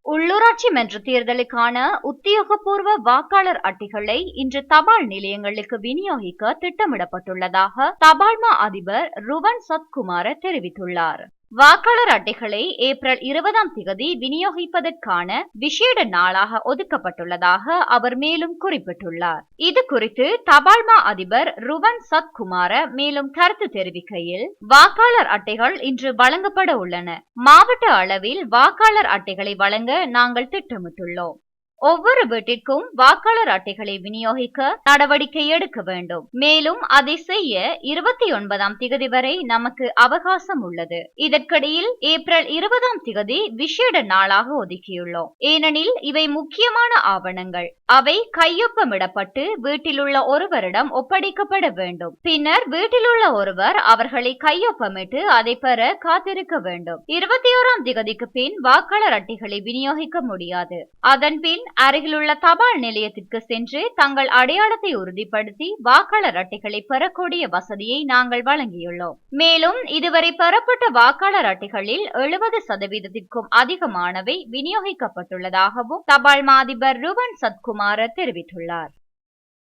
உள்ளூராட்சி மன்ற தேர்தலுக்கான உத்தியோகபூர்வ வாக்காளர் அட்டைகளை இன்று தபால் நிலையங்களுக்கு விநியோகிக்க திட்டமிடப்பட்டுள்ளதாக தபால் மா அதிபர் ருவன் சத்குமார தெரிவித்துள்ளார். வாக்காளர் அட்டைகளை ஏப்ரல் 20 விநியோகிப்பதற்கான விசேட நாளாக ஒதுக்கப்பட்டுள்ளதாக அவர் மேலும் குறிப்பிட்டுள்ளார். இது குறித்து தபால் மா அதிபர் ருவன் சத்குமார மேலும் கருத்து தெரிவிக்கையில், வாக்காளர் அட்டைகள் இன்று வழங்கப்பட உள்ளன. மாவட்ட அளவில் வாக்காளர் அட்டைகளை வழங்க நாங்கள் திட்டமிட்டுள்ளோம். ஒவ்வொரு வீட்டிற்கும் வாக்காளர் அட்டைகளை விநியோகிக்க நடவடிக்கை எடுக்க வேண்டும். மேலும் அதை செய்ய 29 வரை நமக்கு அவகாசம் உள்ளது. இதற்கிடையில் ஏப்ரல் 20 விசேட நாளாக ஒதுக்கியுள்ளோம். ஏனெனில் இவை முக்கியமான ஆவணங்கள். அவை கையொப்பமிடப்பட்டு வீட்டிலுள்ள ஒருவரிடம் ஒப்படைக்கப்பட வேண்டும். பின்னர் வீட்டிலுள்ள ஒருவர் அவர்களை கையொப்பமிட்டு அதை பெற காத்திருக்க வேண்டும். 21 பின் வாக்காளர் அட்டைகளை விநியோகிக்க முடியாது. அதன் பின் அருகிலுள்ள தபால் நிலையத்திற்கு சென்று தங்கள் அடையாளத்தை உறுதிப்படுத்தி வாக்காளர் அட்டைகளை பெறக்கூடிய வசதியை நாங்கள் வழங்கியுள்ளோம். மேலும் இதுவரை பெறப்பட்ட வாக்காளர் அட்டைகளில் 70% அதிகமானவை விநியோகிக்கப்பட்டுள்ளதாகவும் தபால் மா அதிபர் ருவன் சத்குமார தெரிவித்துள்ளார்.